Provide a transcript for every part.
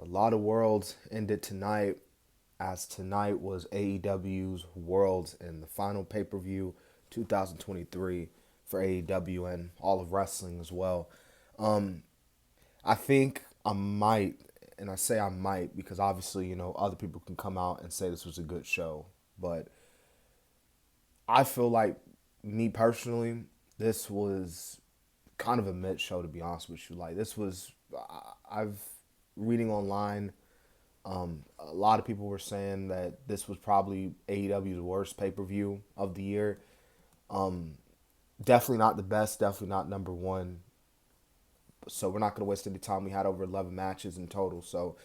lot of worlds ended tonight, as tonight was AEW's Worlds End, the final pay-per-view 2023 for AEW and all of wrestling as well. Um, I think I might, and I say I might because obviously, other people can come out and say this was a good show. But I feel like, me personally, this was kind of a mid show, to be honest with you. Like, this was, I've reading online, a lot of people were saying that this was probably AEW's worst pay per view of the year. Um, Definitely not the best, definitely not number one. So we're not going to waste any time. We had over 11 matches in total. So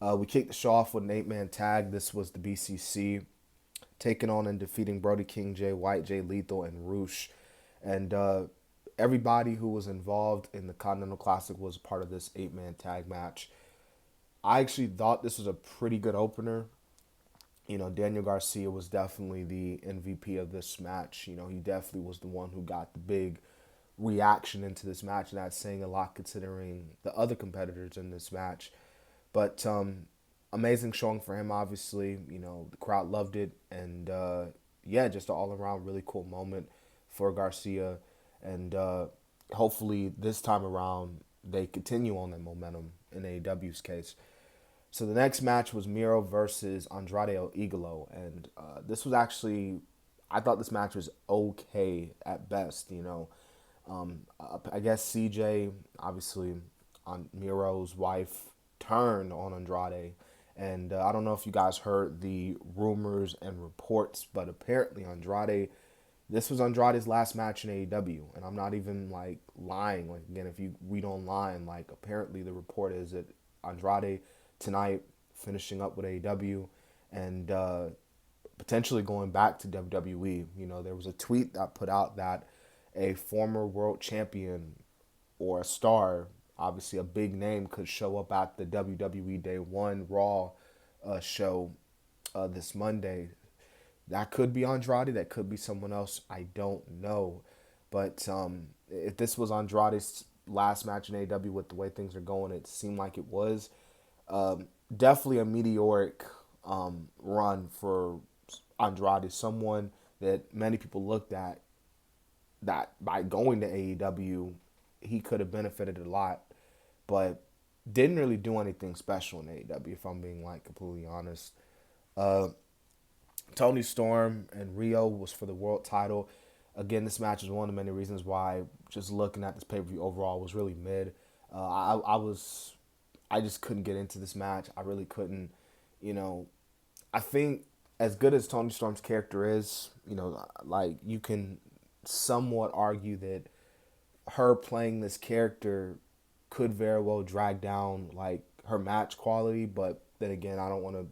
we kicked the show off with an 8-man tag. This was the BCC taking on and defeating Brody King, Jay White, Jay Lethal, and Roosh. And everybody who was involved in the Continental Classic was part of this 8-man tag match. I actually thought this was a pretty good opener. Daniel Garcia was definitely the MVP of this match. He definitely was the one who got the big reaction into this match, and that's saying a lot considering the other competitors in this match. But amazing showing for him, obviously. The crowd loved it, and yeah, just an all around really cool moment for Garcia. And hopefully this time around they continue on that momentum in AEW's case. So the next match was Miro versus Andrade El Igalo, and this was actually, I thought this match was okay at best. I guess CJ, obviously, on Miro's wife, turned on Andrade, and I don't know if you guys heard the rumors and reports, but apparently this was Andrade's last match in AEW, and I'm not even like lying. Like, again, if you read online, like, apparently the report is that Andrade tonight finishing up with AEW and potentially going back to WWE. There was a tweet that put out that a former world champion or a star, obviously a big name, could show up at the WWE Day 1 Raw show this Monday. That could be Andrade. That could be someone else. I don't know. But if this was Andrade's last match in AEW with the way things are going, it seemed like it was. Definitely a meteoric run for Andrade, someone that many people looked at that by going to AEW, he could have benefited a lot, but didn't really do anything special in AEW, if I'm being like completely honest. Uh, Tony Storm and Rio was for the world title. Again, this match is one of the many reasons why just looking at this pay per view overall was really mid. I just couldn't get into this match. I really couldn't. You know, I think as good as Tony Storm's character is, like, you can somewhat argue that her playing this character could very well drag down like her match quality. But then again, I don't want to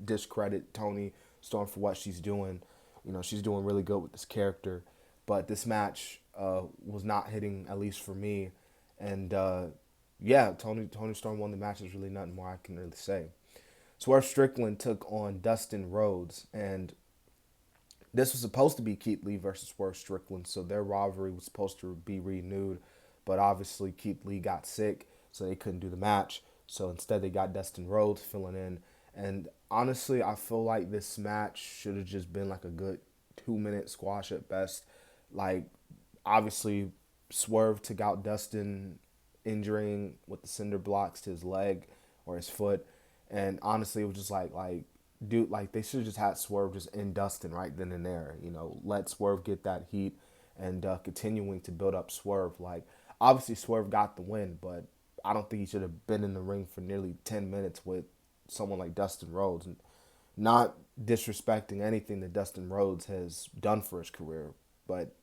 discredit Tony Storm for what she's doing. She's doing really good with this character. But this match was not hitting, at least for me. And yeah, Tony Storm won the match. There's really nothing more I can really say. Swerve Strickland took on Dustin Rhodes, and this was supposed to be Keith Lee versus Swerve Strickland, so their rivalry was supposed to be renewed, but obviously Keith Lee got sick, so they couldn't do the match. So instead, they got Dustin Rhodes filling in, and honestly, I feel like this match should have just been like a good 2-minute squash at best. Like, obviously, Swerve took out Dustin, injuring with the cinder blocks to his leg or his foot, and honestly, it was just like, dude, like, they should have just had Swerve just in Dustin right then and there. Let Swerve get that heat and continuing to build up Swerve. Like, obviously, Swerve got the win, but I don't think he should have been in the ring for nearly 10 minutes with someone like Dustin Rhodes. And not disrespecting anything that Dustin Rhodes has done for his career, but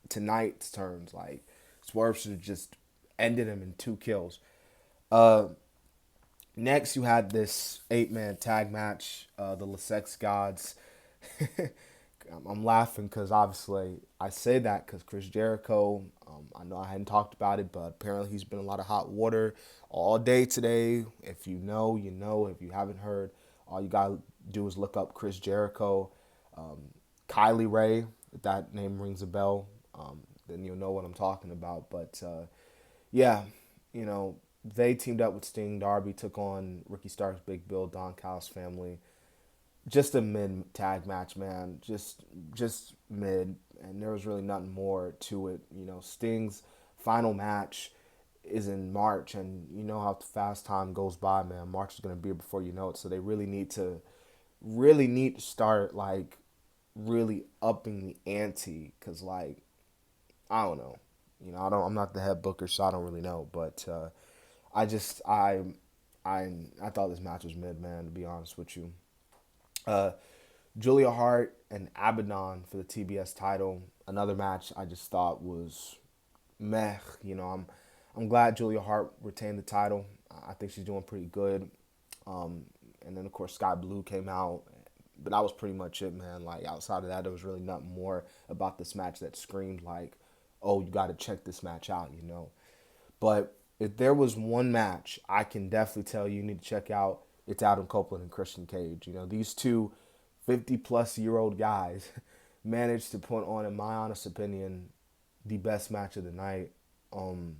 tonight's terms, like, Swerve should have just ended him in 2 kills. Uh, Next, you had this 8-man tag match, the Lesex Gods. I'm laughing because obviously I say that because Chris Jericho, I know I hadn't talked about it, but apparently he's been in a lot of hot water all day today. If you know, you know. If you haven't heard, all you got to do is look up Chris Jericho. Kylie Ray, if that name rings a bell, then you'll know what I'm talking about. But yeah, you know, they teamed up with Sting. Darby took on Ricky Starks, Big Bill, Don Callis family. Just a mid tag match, man. Just mid, and there was really nothing more to it. Sting's final match is in March, and you know how fast time goes by, man. March is gonna be before you know it. So they really need to start like really upping the ante, cause like I don't know, I'm not the head booker, so I don't really know, but I just I thought this match was mid, man. To be honest with you, uh, Julia Hart and Abaddon for the TBS title. Another match I just thought was meh. I'm glad Julia Hart retained the title. I think she's doing pretty good. Um, and then of course Sky Blue came out, but that was pretty much it, man. Like outside of that, there was really nothing more about this match that screamed like, "Oh, you got to check this match out." But if there was one match I can definitely tell you need to check out, it's Adam Copeland and Christian Cage. These two 50-plus-year-old guys managed to put on, in my honest opinion, the best match of the night. Um,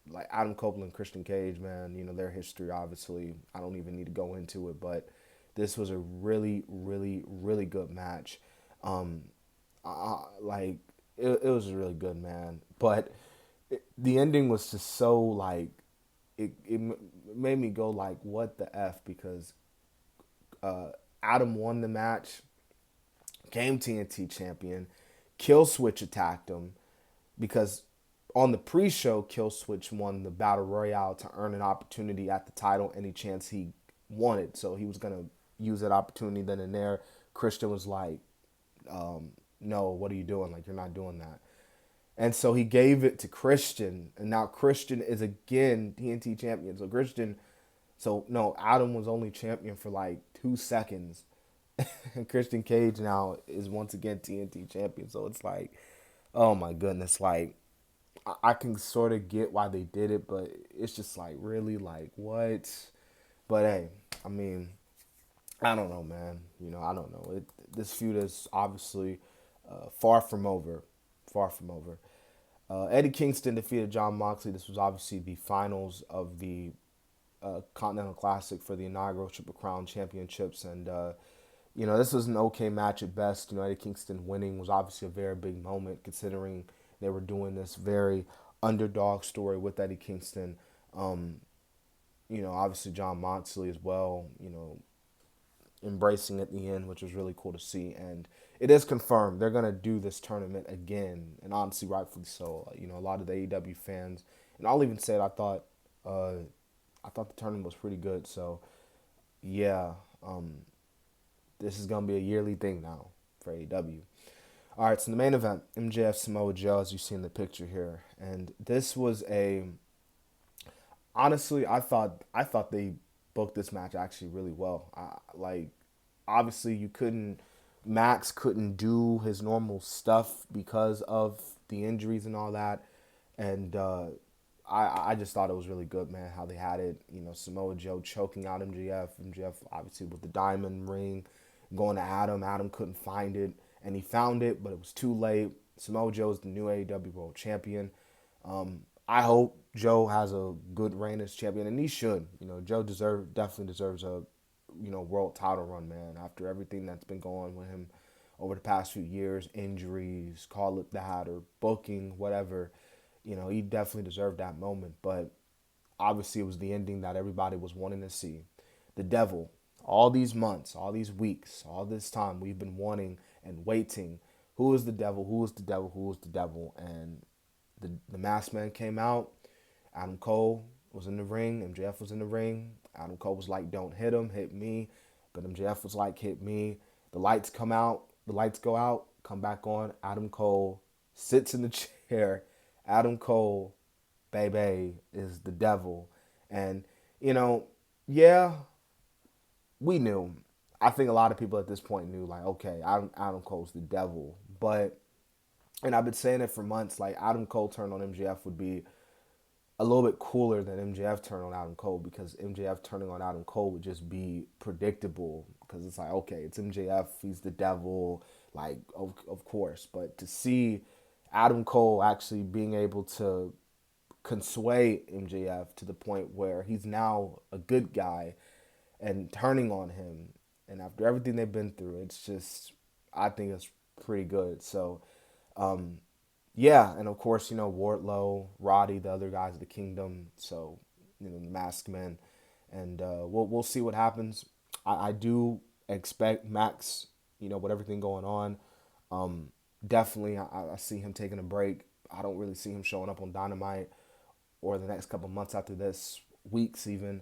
like Adam Copeland and Christian Cage, man, their history, obviously, I don't even need to go into it, but this was a really, really, really good match. Um, like, it was really good, man. But the ending was just so, like, it made me go, like, what the F? Because uh, Adam won the match, became TNT champion. Kill Switch attacked him because on the pre-show, Kill Switch won the Battle Royale to earn an opportunity at the title any chance he wanted. So he was going to use that opportunity then and there. Christian was like, no, what are you doing? Like, you're not doing that. And so he gave it to Christian. And now Christian is again TNT champion. So no, Adam was only champion for like 2 seconds. And Christian Cage now is once again TNT champion. So it's like, oh my goodness, like I can sort of get why they did it, but it's just like really like what? But hey, I mean, I don't know, man. I don't know. This feud is obviously far from over. Far from over. Eddie Kingston defeated John Moxley. This was obviously the finals of the Continental Classic for the inaugural Triple Crown Championships, and this was an okay match at best. Eddie Kingston winning was obviously a very big moment considering they were doing this very underdog story with Eddie Kingston. Obviously John Moxley as well, embracing at the end, which was really cool to see. And it is confirmed they're going to do this tournament again, and honestly, rightfully so. A lot of the AEW fans, and I'll even say it, I thought the tournament was pretty good. So, yeah, this is going to be a yearly thing now for AEW. All right, so the main event, MJF Samoa Joe, as you see in the picture here, and this was honestly, I thought they booked this match actually really well. Obviously, Max couldn't do his normal stuff because of the injuries and all that, and I just thought it was really good, man, how they had it. Samoa Joe choking out MJF obviously with the diamond ring, going to Adam. Adam couldn't find it, and he found it, but it was too late. Samoa Joe is the new AEW World Champion. I hope Joe has a good reign as champion, and he should. Joe definitely deserves a world title run, man. After everything that's been going on with him over the past few years, injuries, call it that, or booking, whatever. He definitely deserved that moment. But obviously, it was the ending that everybody was wanting to see. The devil, all these months, all these weeks, all this time, we've been wanting and waiting. Who is the devil? Who is the devil? Who is the devil? And the masked man came out. Adam Cole was in the ring. MJF was in the ring. Adam Cole was like, don't hit him, hit me. But MJF was like, hit me. The lights come out. The lights go out, come back on. Adam Cole sits in the chair. Adam Cole, baby, is the devil. And, yeah, we knew. I think a lot of people at this point knew, like, okay, Adam Cole's the devil. But, and I've been saying it for months, like, Adam Cole turn on MJF would be a little bit cooler than MJF turning on Adam Cole, because MJF turning on Adam Cole would just be predictable, because it's like, okay, it's MJF, he's the devil, like, of course. But to see Adam Cole actually being able to can sway MJF to the point where he's now a good guy and turning on him. And after everything they've been through, it's just, I think it's pretty good. So, yeah, and of course, Wardlow, Roddy, the other guys of the Kingdom. So, the Masked Men, and we'll see what happens. I do expect Max, with everything going on. Definitely, I see him taking a break. I don't really see him showing up on Dynamite or the next couple months after this, weeks even.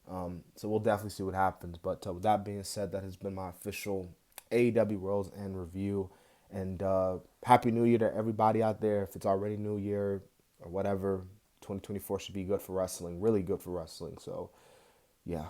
So we'll definitely see what happens. But with that being said, that has been my official AEW Worlds End review. And Happy New Year to everybody out there. If it's already New Year or whatever, 2024 should be good for wrestling, really good for wrestling. So, yeah.